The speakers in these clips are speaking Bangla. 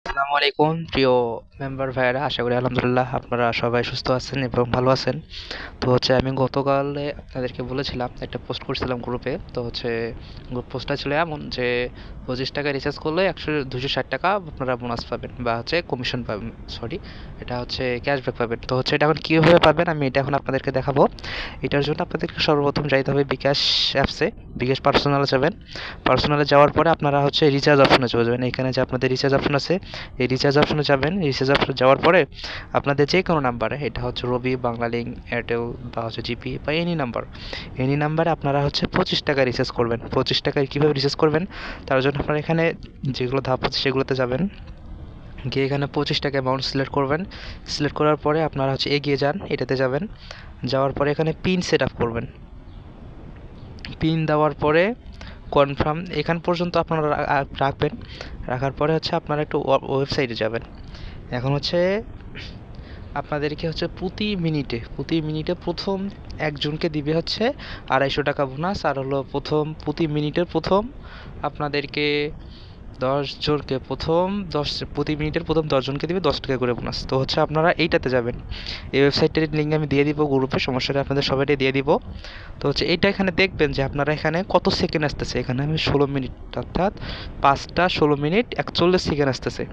আসসালামু আলাইকুম প্রিয় মেম্বার ভাইয়েরা, আশা করি আলহামদুলিল্লাহ আপনারা সবাই সুস্থ আছেন এবং ভালো আছেন। তো আমি গতকালে আপনাদেরকে বলেছিলাম, একটা পোস্ট করছিলাম গ্রুপে। তো পোস্টটা ছিল এমন যে 25 টাকা রিচার্জ করলে 260 টাকা আপনারা বোনাস পাবেন বা কমিশন পাবেন, সরি, এটা ক্যাশব্যাক পাবেন। তো এটা এখন কীভাবে পাবেন আমি এটা এখন আপনাদেরকে দেখাবো। এটার জন্য আপনাদেরকে সর্বপ্রথম যাইতে হবে বিকাশ অ্যাপসে। বিকাশ পার্সোনালে যাবেন। পার্সোনালে যাওয়ার পরে আপনারা রিচার্জ অপশনে চলে যাবেন। এখানে যে আপনাদের রিচার্জ অপশন আছে, এই রিচার্জ অপশনে যাবেন। রিচার্জ অপশনে যাওয়ার পরে আপনাদের যে কোনো নাম্বারে, এটা রবি, বাংলালিংক, এয়ারটেল বা জিপি বা এনি নাম্বারে আপনারা 25 টাকা রিচার্জ করবেন। 25 টাকায় কীভাবে রিচার্জ করবেন তার জন্য আপনারা এখানে যেগুলো ধাপ আছে সেগুলোতে যাবেন। গিয়ে এখানে 25 টাকা অ্যামাউন্ট সিলেক্ট করবেন। সিলেক্ট করার পরে আপনারা এগিয়ে যান, এটাতে যাবেন। যাওয়ার পরে এখানে পিন সেট আপ করবেন। পিন দেওয়ার পরে কনফার্ম এখান পর্যন্ত আপনারা রাখবেন। রাখার পরে আপনারা একটু ওয়েবসাইটে যাবেন। এখন আপনাদেরকে প্রতি মিনিটে প্রথম একজনকে দিবে 250 টাকা বোনাস। আর প্রতি মিনিটের প্রথম আপনাদেরকে 10 জনকে প্রতি মিনিটের প্রথম 10 জনকে দিবে 10 টাকা করে বোনাস। তো আপনারা এইটাতে যাবেন। এই ওয়েবসাইটের লিঙ্ক আমি দিয়ে দিব গ্রুপে, সমস্যা নেই, আপনাদের সবাইটাই দিয়ে দিব। তো এইটা এখানে দেখবেন যে আপনারা এখানে কত সেকেন্ড আসতেছে। এখানে আমি 16 মিনিট, অর্থাৎ 5টা 16 মিনিট 41 সেকেন্ড আসতেছে।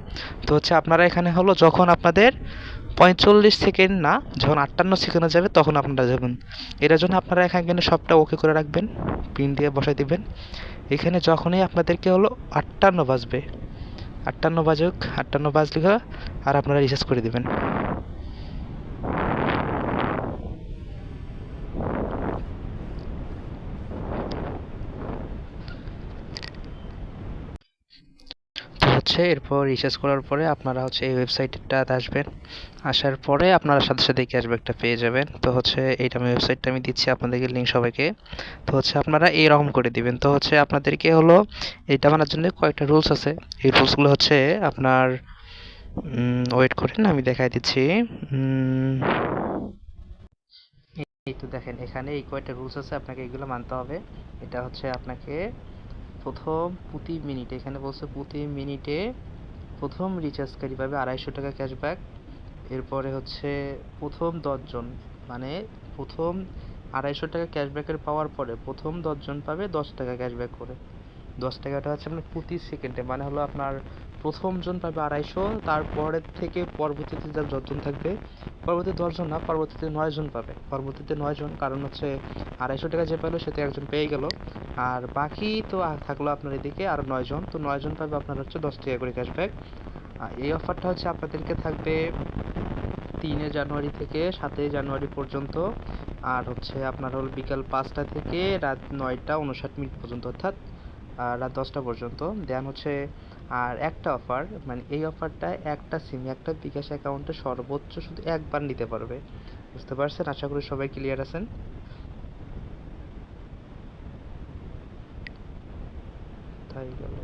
তো আপনারা এখানে যখন আপনাদের 45 সেকেন্ড না, যখন 58 সেকেন্ডে যাবে তখন আপনারা যাবেন। এটার জন্য আপনারা এখানে সবটা ওকে করে রাখবেন, পিন দিয়ে বসাই দিবেন। এখানে যখনই আপনাদেরকে 58 বাজবে, 58 বাজুক, 58 বাজলে আর আপনারা রিচার্জ করে দিবেন। তো এরপর রিচার্জ করার পরে আপনারা এই ওয়েবসাইটটাতে আসবেন। আসার পরে আপনারা সাথে সাথে ক্যাশব্যাকটা পেয়ে যাবেন। তো এইটা আমি ওয়েবসাইটটা আমি দিচ্ছি আপনাদেরকে লিঙ্ক সবাইকে। তো আপনারা এইরকম করে দিবেন। তো আপনাদেরকে এইটা মানার জন্য কয়েকটা রুলস আছে। এই রুলসগুলো আপনার ওয়েট করেন, আমি দেখাই দিচ্ছি। এই তো দেখেন, এখানে এই কয়েকটা রুলস আছে, আপনাকে এগুলো মানতে হবে। এটা আপনাকে প্রতি মিনিটে, এখানে বলছে প্রতি মিনিটে প্রথম রিচার্জকারী পাবে 250 টাকা ক্যাশব্যাক। এরপরে প্রথম 10 জন, মানে প্রথম 250 টাকা ক্যাশব্যাকের পাওয়ার পরে প্রথম 10 জন পাবে 10 টাকা ক্যাশব্যাক করে। 10 টাকাটা আপনার প্রতি সেকেন্ডে, মানে আপনার প্রথমজন পাবে 250, তারপরের থেকে পরবর্তীতে যতজন থাকবে, পরবর্তী 10 জন না, পরবর্তীতে 9 জন পাবে। পরবর্তীতে 9 জন, কারণ 250 টাকা যে পেলো সে তো একজন পেয়ে গেল, আর বাকি তো থাকলো আপনার এদিকে আর 9 জন। তো 9 জন পাবে আপনার 10 টাকা করে ক্যাশব্যাক। এই অফারটা আপনাদেরকে থাকবে 3 জানুয়ারি থেকে 7 জানুয়ারি পর্যন্ত। আর আপনার বিকাল 5টা থেকে রাত 9টা 59 মিনিট পর্যন্ত, অর্থাৎ রাত 10টা পর্যন্ত। দেন আর একটা অফার, মানে এই অফারটা একটা একটা বিকাশ অ্যাকাউন্টে সর্বোচ্চ শুধু একবার নিতে পারবে। বুঝতে পারছেন? আশা করি সবাই ক্লিয়ার আছেন। তাই গেল।